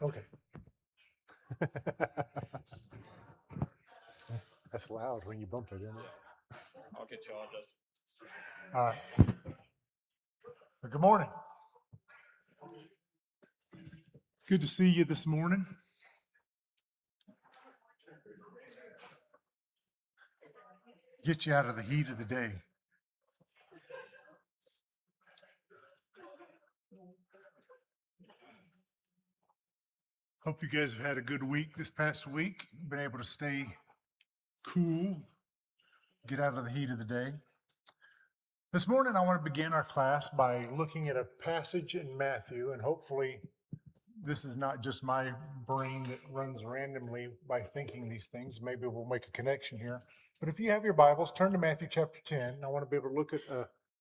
Okay. That's loud when you bump it, isn't it? I'll get you all just. All right. Well, good morning. Good to see you this morning. Get you out of the heat of the day. Hope you guys have had a good week this past week. Been able to stay cool, get out of the heat of the day. This morning, I want to begin our class by looking at a passage in Matthew, and hopefully, this is not just my brain that runs randomly by thinking these things. Maybe we'll make a connection here. But if you have your Bibles, turn to Matthew chapter 10. I want to be able to look at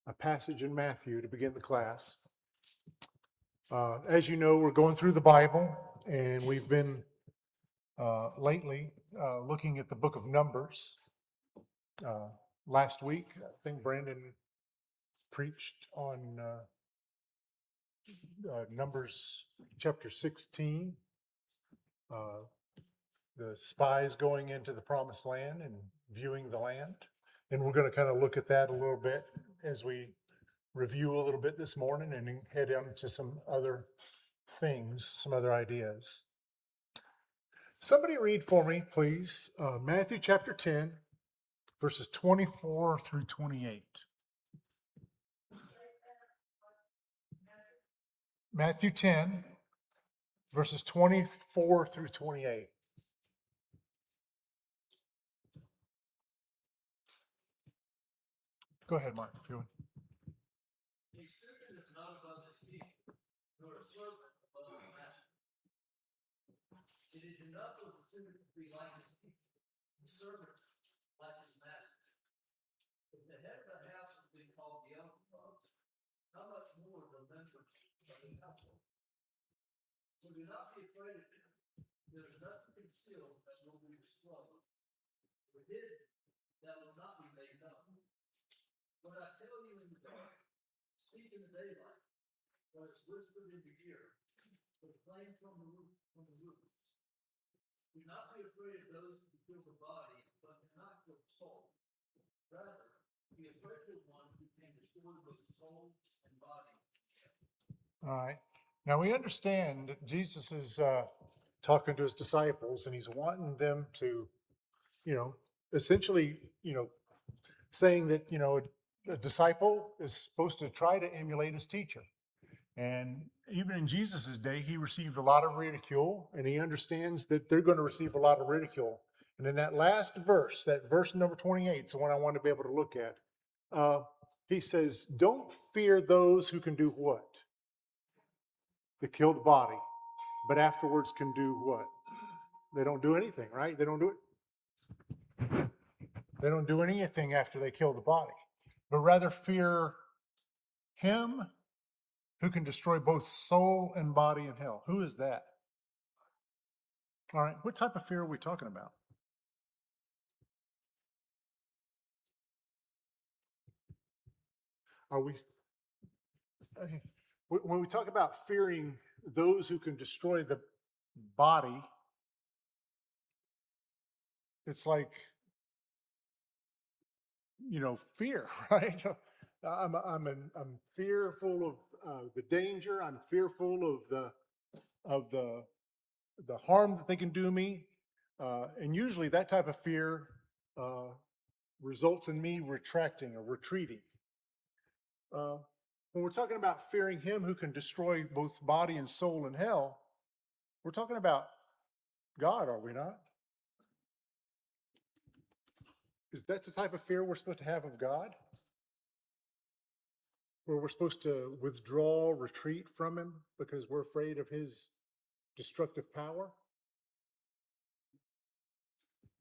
a passage in Matthew to begin the class. As you know, we're going through the Bible, and we've been lately looking at the book of Numbers. Last week, I think Brandon preached on Numbers chapter 16, the spies going into the promised land and viewing the land. And we're going to kind of look at that a little bit as we review a little bit this morning and head into some other things, some other ideas. Somebody read for me, please, Matthew chapter 10, verses 24 through 28. Matthew 10, verses 24 through 28. Go ahead, Mark, if you would. A student is not above his teacher, nor a servant above his master. It is enough for the student to be like his teacher, the servant like his master. If the head of the house has been called Beelzebub, how much more the members of the household? So do not be afraid of them. There is nothing concealed that will be disclosed, or hidden that will not be made known. What I tell you in the dark, speak in the daylight. What is whispered in your ear, proclaim from the roofs. Do not be afraid of those who kill the body, but cannot kill the soul. Rather, be afraid of the one who can destroy both soul and body. All right. Now we understand that Jesus is talking to his disciples and he's wanting them to, essentially, saying that, a disciple is supposed to try to emulate his teacher. And even in Jesus's day, he received a lot of ridicule, and he understands that they're going to receive a lot of ridicule. And in that last verse, that verse number 28, is the one I want to be able to look at. He says, "Don't fear those who can do what? They kill the body, but afterwards can do what? They don't do anything, right? They don't do it. They don't do anything after they kill the body, but rather fear him who can destroy both soul and body in hell." Who is that? All right, what type of fear are we talking about? Are we, when we talk about fearing those who can destroy the body, it's like, fear, right? I'm fearful of the danger. I'm fearful of the harm that they can do me, and usually that type of fear results in me retracting or retreating. When we're talking about fearing him who can destroy both body and soul in hell, we're talking about God, are we not? Is that the type of fear we're supposed to have of God? Where we're supposed to withdraw, retreat from him because we're afraid of his destructive power?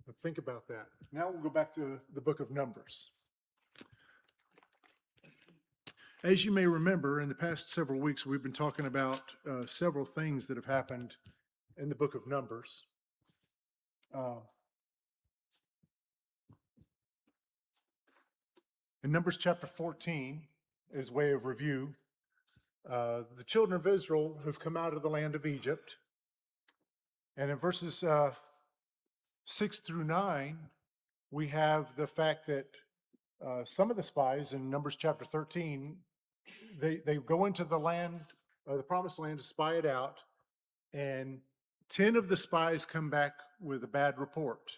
Let's think about that. Now we'll go back to the book of Numbers. As you may remember, in the past several weeks, we've been talking about several things that have happened in the book of Numbers. In Numbers chapter 14, as way of review, the children of Israel have come out of the land of Egypt. And in verses 6 through 9, we have the fact that some of the spies in Numbers chapter 13, they go into the land, the promised land, to spy it out, and 10 of the spies come back with a bad report.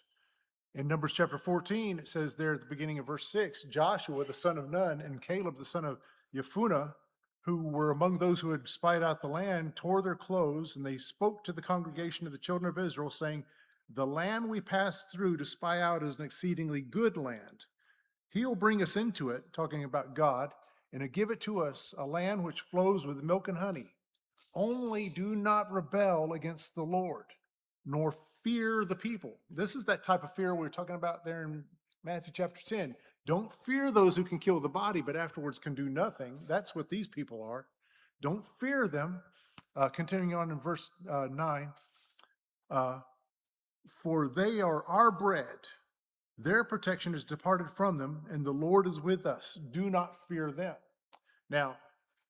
In Numbers chapter 14, it says there at the beginning of verse 6, Joshua the son of Nun and Caleb the son of Yefuneh, who were among those who had spied out the land, tore their clothes, and they spoke to the congregation of the children of Israel, saying, the land we passed through to spy out is an exceedingly good land. He'll bring us into it, talking about God, and he'll give it to us, a land which flows with milk and honey. Only do not rebel against the Lord, nor fear the people. This is that type of fear we were talking about there in Matthew chapter 10. Don't fear those who can kill the body, but afterwards can do nothing. That's what these people are. Don't fear them. Continuing on in verse 9, for they are our bread. Their protection is departed from them, and the Lord is with us. Do not fear them. Now,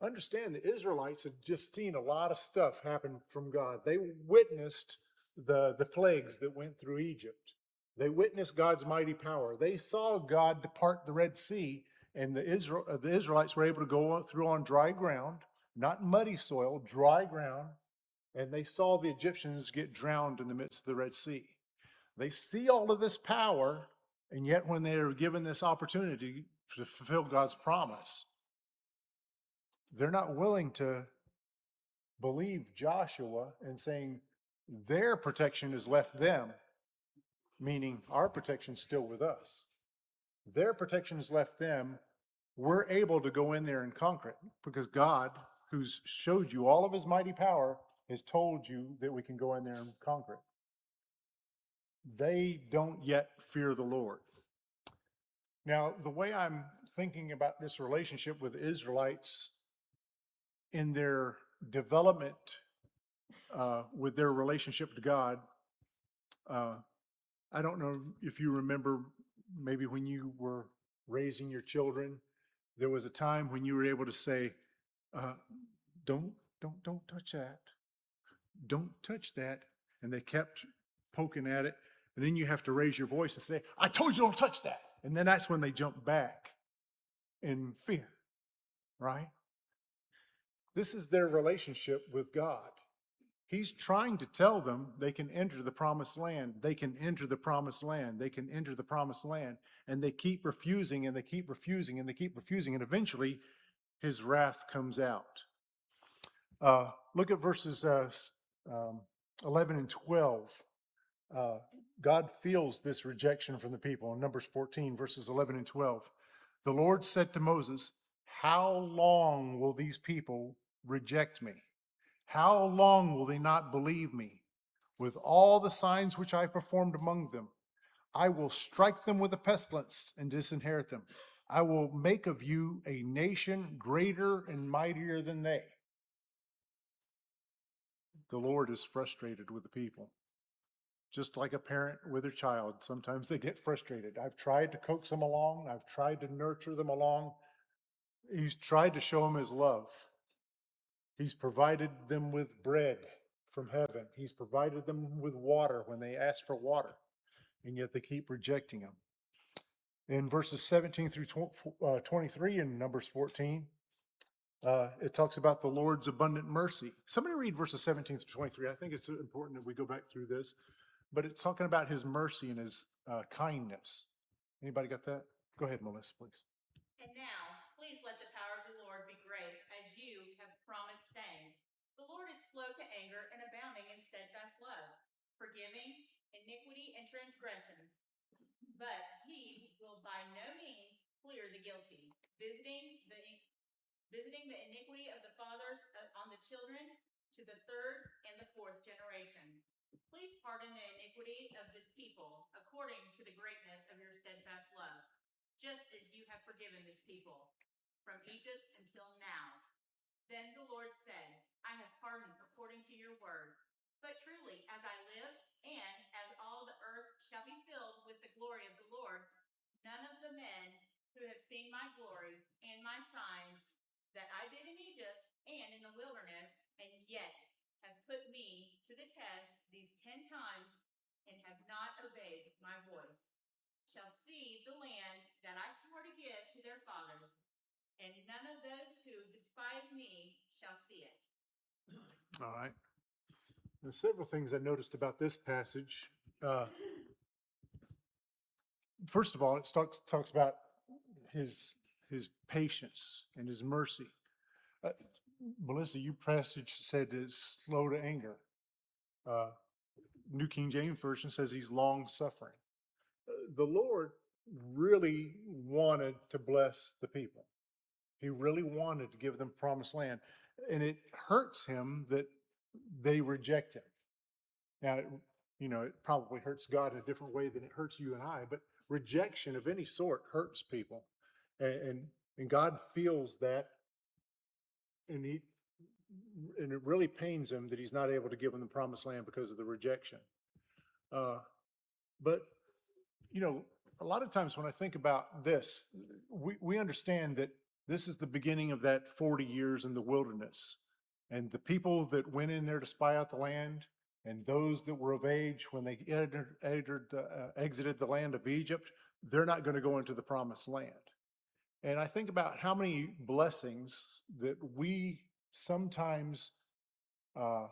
understand the Israelites had just seen a lot of stuff happen from God. They witnessed the plagues that went through Egypt. They witnessed God's mighty power. They saw God depart the Red Sea, and the Israelites were able to go through on dry ground, not muddy soil, dry ground, and they saw the Egyptians get drowned in the midst of the Red Sea. They see all of this power, and yet when they are given this opportunity to fulfill God's promise, they're not willing to believe Joshua and saying their protection has left them, meaning our protection's still with us. Their protection has left them. We're able to go in there and conquer it because God, who's showed you all of his mighty power, has told you that we can go in there and conquer it. They don't yet fear the Lord. Now, the way I'm thinking about this relationship with the Israelites in their development with their relationship to God, uh, I don't know if you remember maybe when you were raising your children, there was a time when you were able to say, uh, don't touch that. Don't touch that. And they kept poking at it. And then you have to raise your voice and say, I told you don't touch that. And then that's when they jump back in fear, right? This is their relationship with God. He's trying to tell them they can enter the promised land. They can enter the promised land. They can enter the promised land. And they keep refusing and they keep refusing and they keep refusing. And eventually his wrath comes out. Look at verses 11 and 12. Uh, God feels this rejection from the people. In Numbers 14, verses 11 and 12. The Lord said to Moses, how long will these people reject me? How long will they not believe me? With all the signs which I performed among them, I will strike them with a pestilence and disinherit them. I will make of you a nation greater and mightier than they. The Lord is frustrated with the people. Just like a parent with their child, sometimes they get frustrated. I've tried to coax them along. I've tried to nurture them along. He's tried to show them his love. He's provided them with bread from heaven. He's provided them with water when they ask for water, and yet they keep rejecting him. In verses 17 through 23 in Numbers 14, it talks about the Lord's abundant mercy. Somebody read verses 17 through 23. I think it's important that we go back through this, but it's talking about his mercy and his kindness. Anybody got that? Go ahead, Melissa, please. And now, please let the power of the Lord be great, as you have promised, saying, the Lord is slow to anger and abounding in steadfast love, forgiving iniquity and transgressions. But he will by no means clear the guilty, visiting the iniquity of the fathers on the children to the third and the fourth generation. Please pardon the iniquity of this people according to the greatness of your steadfast love, just as you have forgiven this people from Egypt until now. Then the Lord said, I have pardoned according to your word. But truly, as I live, and as all the earth shall be filled with the glory of the Lord, none of the men who have seen my glory and my signs that I did in Egypt and in the wilderness, and yet have put me to the test these 10 times and have not obeyed my voice shall see the land that I swore to give to their fathers, and none of those who despise me shall see it. All right. There's several things I noticed about this passage. Uh, First of all, it talks about his his patience and his mercy. Uh, Melissa, your passage said it's slow to anger. Uh, New King James Version says he's long suffering. The Lord really wanted to bless the people. He really wanted to give them promised land. And it hurts him that they reject him. Now, it probably hurts God in a different way than it hurts you and I, but rejection of any sort hurts people. And, and God feels that, and it really pains him that he's not able to give them the promised land because of the rejection. Uh, but a lot of times when I think about this, we understand that this is the beginning of that 40 years in the wilderness. And the people that went in there to spy out the land, and those that were of age when they exited the land of Egypt, they're not going to go into the promised land. And I think about how many blessings that we sometimes uh,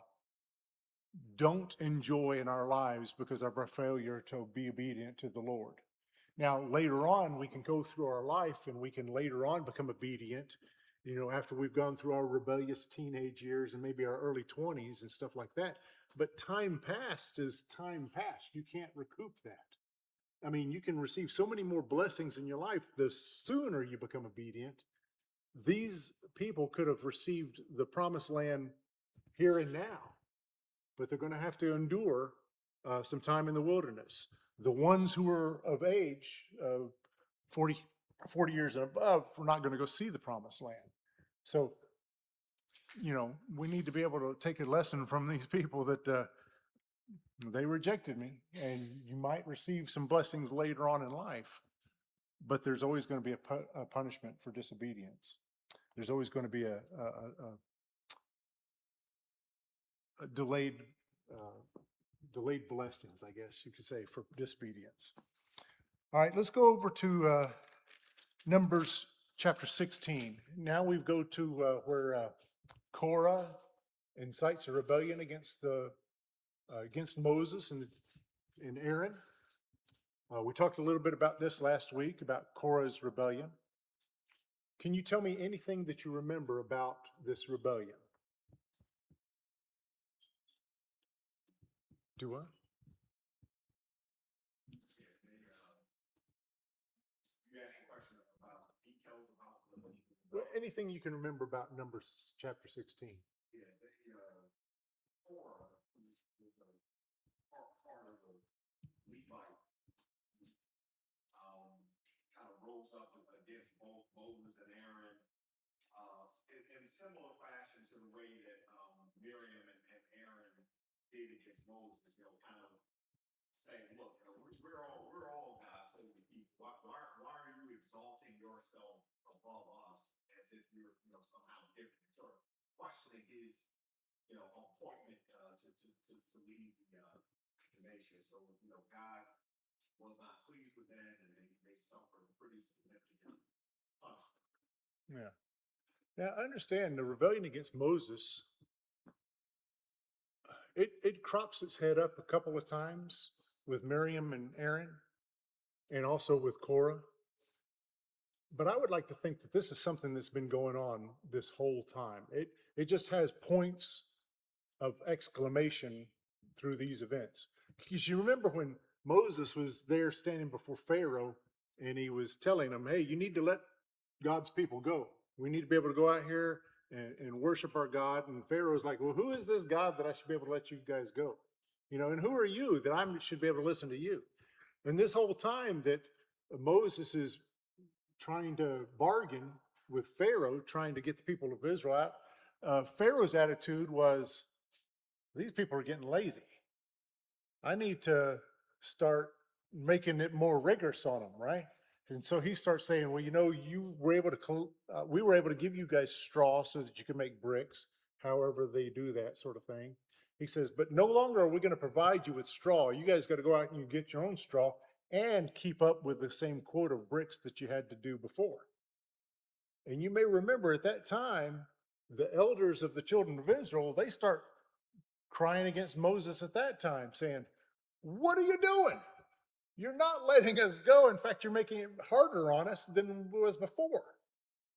don't enjoy in our lives because of our failure to be obedient to the Lord. Now, later on, we can go through our life and we can later on become obedient, after we've gone through our rebellious teenage years and maybe our early 20s and stuff like that. But time past is time past. You can't recoup that. I mean, you can receive so many more blessings in your life the sooner you become obedient. These people could have received the promised land here and now, but they're going to have to endure some time in the wilderness. The ones who are of age, 40 years and above, we're not going to go see the promised land. So, we need to be able to take a lesson from these people that they rejected me, and you might receive some blessings later on in life, but there's always going to be a punishment for disobedience. There's always going to be a delayed delayed blessings, I guess you could say, for disobedience. All right, let's go over to Numbers chapter 16. Now we go to where Korah incites a rebellion against Moses and Aaron. We talked a little bit about this last week, about Korah's rebellion. Can you tell me anything that you remember about this rebellion? Do I? You asked a question about details about Well, anything you can remember about Numbers chapter 16? yeah, Korah was a part of the Levite, kind of rose up against both Moses and Aaron, in similar fashion to the way that Miriam and Aaron did against Moses. Kind of saying, "Look, we're all God's holy people. Why are you exalting yourself above us as if you're somehow different?" Sort of questioning his appointment to lead the nation. So God was not pleased with that, and they suffered pretty significant punishment. Yeah. Now, I understand the rebellion against Moses, it crops its head up a couple of times with Miriam and Aaron, and also with Korah. But I would like to think that this is something that's been going on this whole time. It just has points of exclamation through these events. Because you remember when Moses was there standing before Pharaoh and he was telling him, "Hey, you need to let God's people go. We need to be able to go out here and worship our God." And Pharaoh was like, "Well, who is this God that I should be able to let you guys go? And who are you that I should be able to listen to you?" And this whole time that Moses is trying to bargain with Pharaoh, trying to get the people of Israel out, Pharaoh's attitude was, these people are getting lazy. I need to start making it more rigorous on them, right? And so he starts saying, "Well, we were able to give you guys straw so that you can make bricks, however they do that sort of thing. He says, but no longer are we going to provide you with straw. You guys got to go out and you get your own straw and keep up with the same quota of bricks that you had to do before. And you may remember at that time, the elders of the children of Israel, they start crying against Moses at that time, saying, what are you doing? You're not letting us go. In fact, you're making it harder on us than it was before.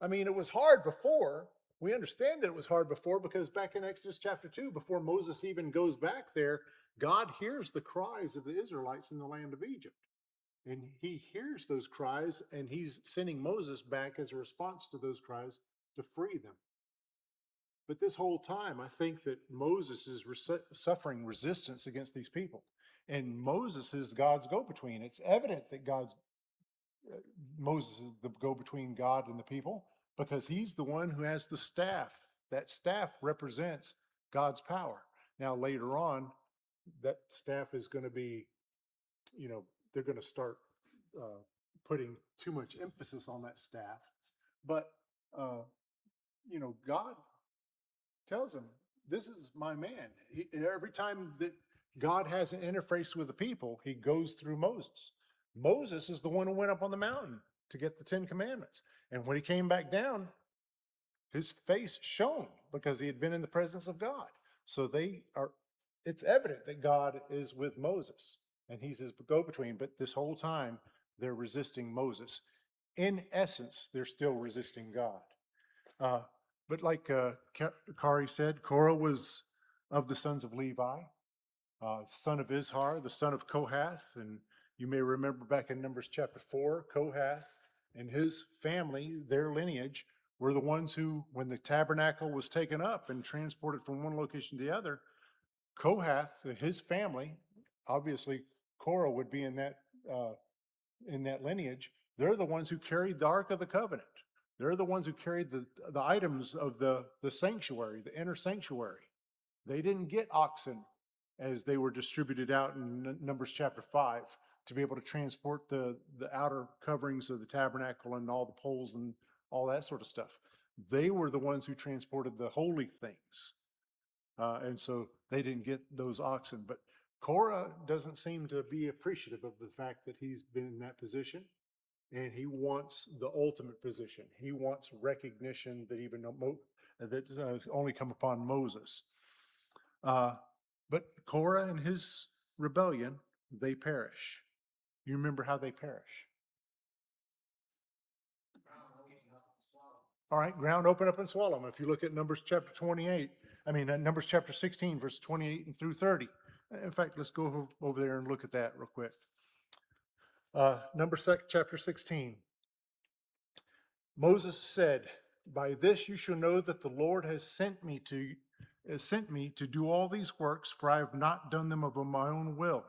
I mean, it was hard before. We understand that it was hard before because back in Exodus chapter 2, before Moses even goes back there, God hears the cries of the Israelites in the land of Egypt. And he hears those cries and he's sending Moses back as a response to those cries to free them. But this whole time, I think that Moses is suffering resistance against these people. And Moses is God's go-between. It's evident that Moses is the go-between God and the people because he's the one who has the staff. That staff represents God's power. Now, later on, that staff is going to be, they're going to start putting too much emphasis on that staff. But, God tells him, this is my man. Every time that God has an interface with the people, he goes through Moses. Moses is the one who went up on the mountain to get the 10 Commandments. And when he came back down, his face shone because he had been in the presence of God. So it's evident that God is with Moses and he's his go-between. But this whole time, they're resisting Moses. In essence, they're still resisting God. But like Kari said, Korah was of the sons of Levi, the son of Izhar, the son of Kohath. And you may remember back in Numbers chapter 4, Kohath and his family, their lineage, were the ones who, when the tabernacle was taken up and transported from one location to the other, Kohath and his family, obviously Korah would be in that lineage. They're the ones who carried the Ark of the Covenant. They're the ones who carried the items of the sanctuary, the inner sanctuary. They didn't get oxen as they were distributed out in Numbers chapter 5 to be able to transport the outer coverings of the tabernacle and all the poles and all that sort of stuff. They were the ones who transported the holy things. And so they didn't get those oxen. But Korah doesn't seem to be appreciative of the fact that he's been in that position. And he wants the ultimate position. He wants recognition that that only come upon Moses. But Korah and his rebellion, they perish. You remember how they perish? All right, ground open up and swallow them. If you look at Numbers chapter 16, verse 28 and through 30. In fact, let's go over there and look at that real quick. Numbers chapter 16. Moses said, by this you shall know that the Lord has sent me to do all these works, for I have not done them of my own will.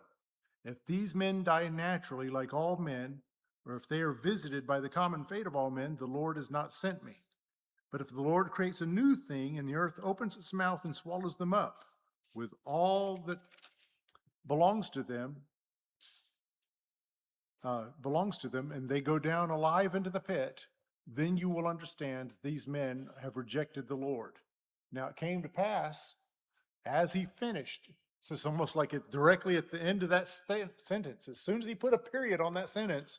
If these men die naturally like all men, or if they are visited by the common fate of all men, the Lord has not sent me. But if the Lord creates a new thing and the earth opens its mouth and swallows them up with all that belongs to them, and they go down alive into the pit, then you will understand these men have rejected the Lord. Now it came to pass as he finished. So it's almost like it directly at the end of that sentence. As soon as he put a period on that sentence,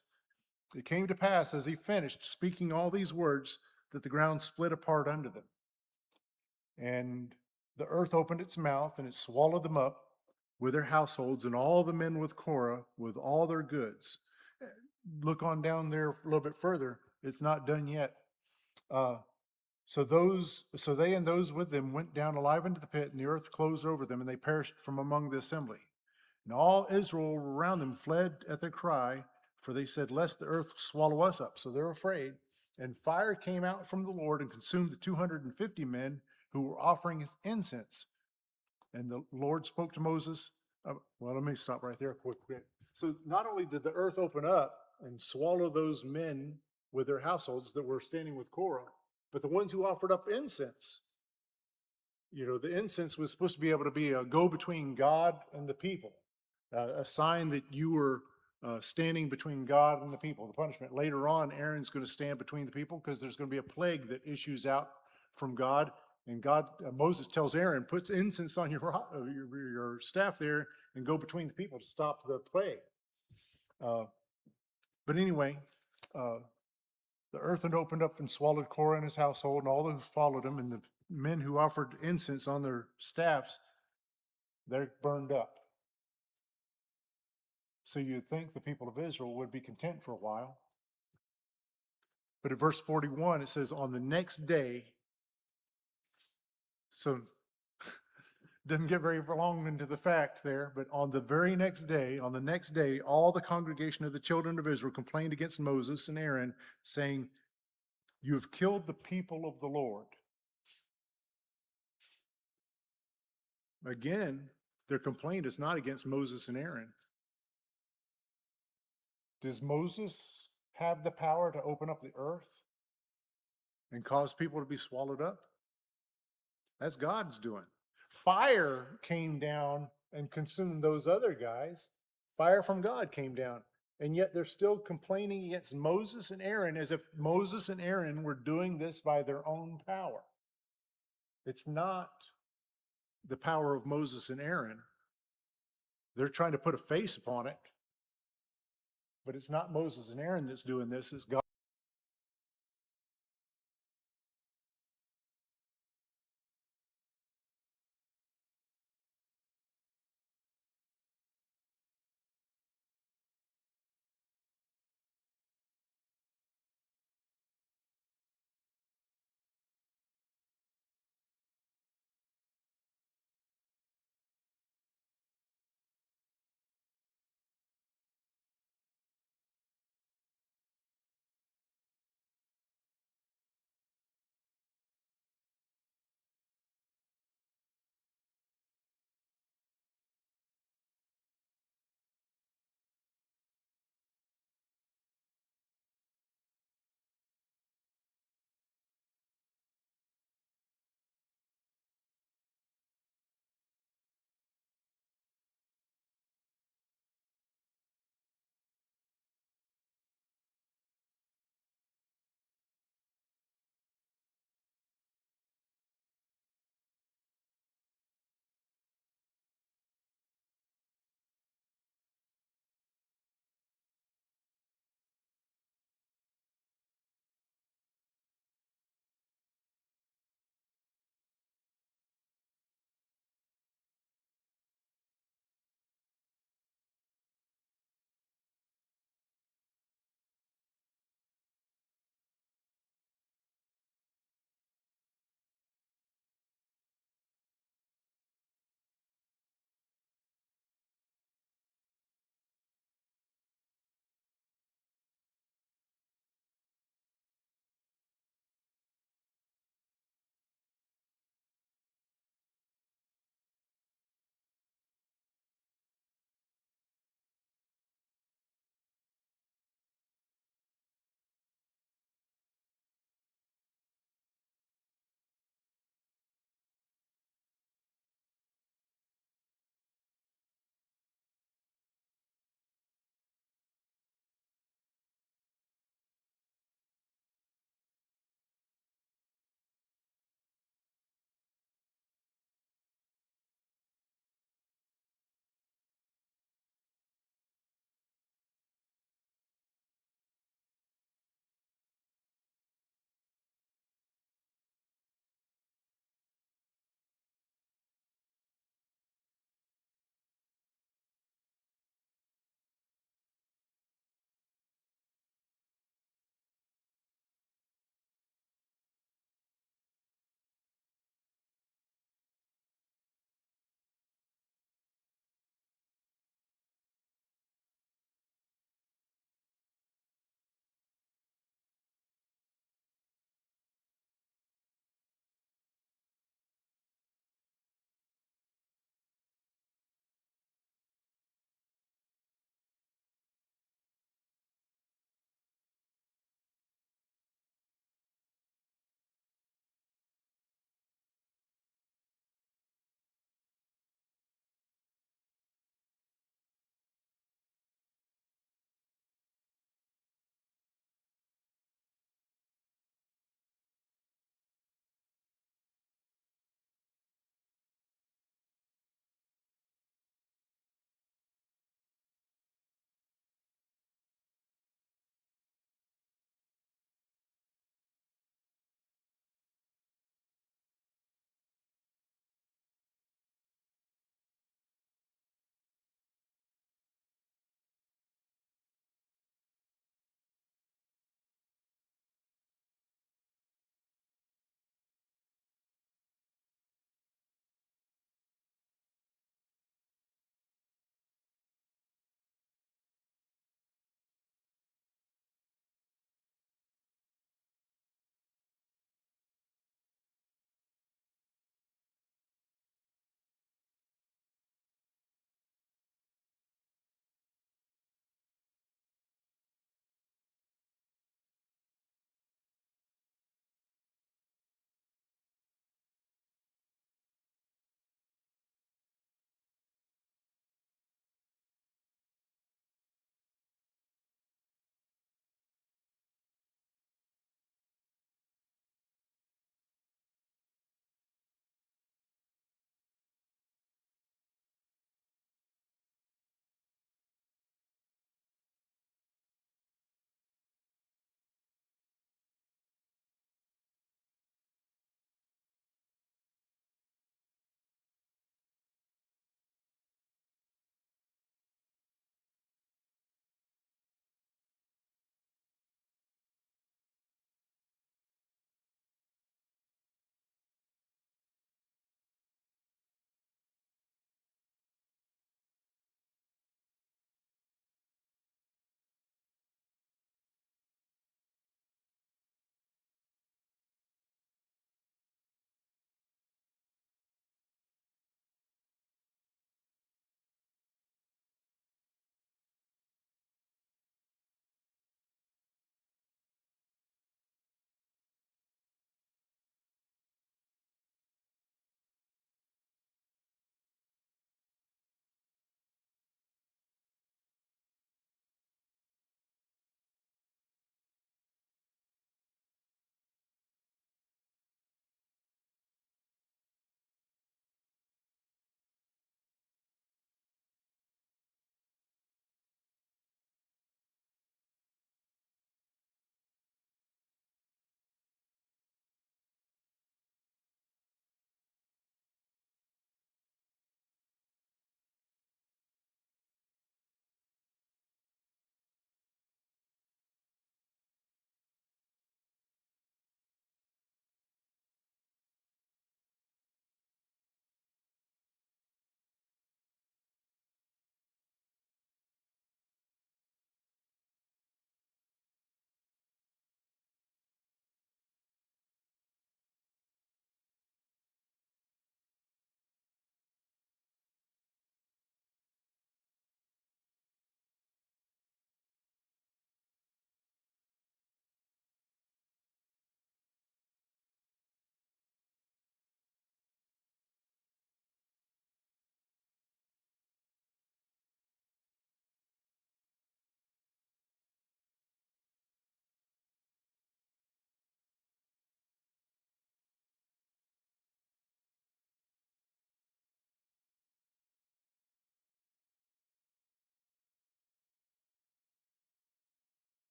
it came to pass as he finished speaking all these words that the ground split apart under them. And the earth opened its mouth and it swallowed them up with their households and all the men with Korah with all their goods. Look on down there a little bit further. It's not done yet. So they and those with them went down alive into the pit, and the earth closed over them, and they perished from among the assembly. And all Israel around them fled at their cry, for they said, lest the earth swallow us up. So they're afraid. And fire came out from the Lord and consumed the 250 men who were offering incense. And the Lord spoke to Moses. Well, let me stop right there quick. So not only did the earth open up and swallow those men with their households that were standing with Korah, but the ones who offered up incense, the incense was supposed to be able to be a go-between God and the people, a sign that you were standing between God and the people. The punishment later on, Aaron's going to stand between the people because there's going to be a plague that issues out from God, And God, Moses tells Aaron, puts incense on your staff there and go between the people to stop the plague. But anyway, the earth had opened up and swallowed Korah and his household and all those who followed him, and the men who offered incense on their staffs, they're burned up. So you'd think the people of Israel would be content for a while. But at verse 41, it says, on the next day, so doesn't get very long into the fact there, but on the very next day, all the congregation of the children of Israel complained against Moses and Aaron, saying, you have killed the people of the Lord. Again, their complaint is not against Moses and Aaron. Does Moses have the power to open up the earth and cause people to be swallowed up? That's God's doing. Fire came down and consumed those other guys. Fire from God came down. And yet they're still complaining against Moses and Aaron as if Moses and Aaron were doing this by their own power. It's not the power of Moses and Aaron. They're trying to put a face upon it. But it's not Moses and Aaron that's doing this, it's God.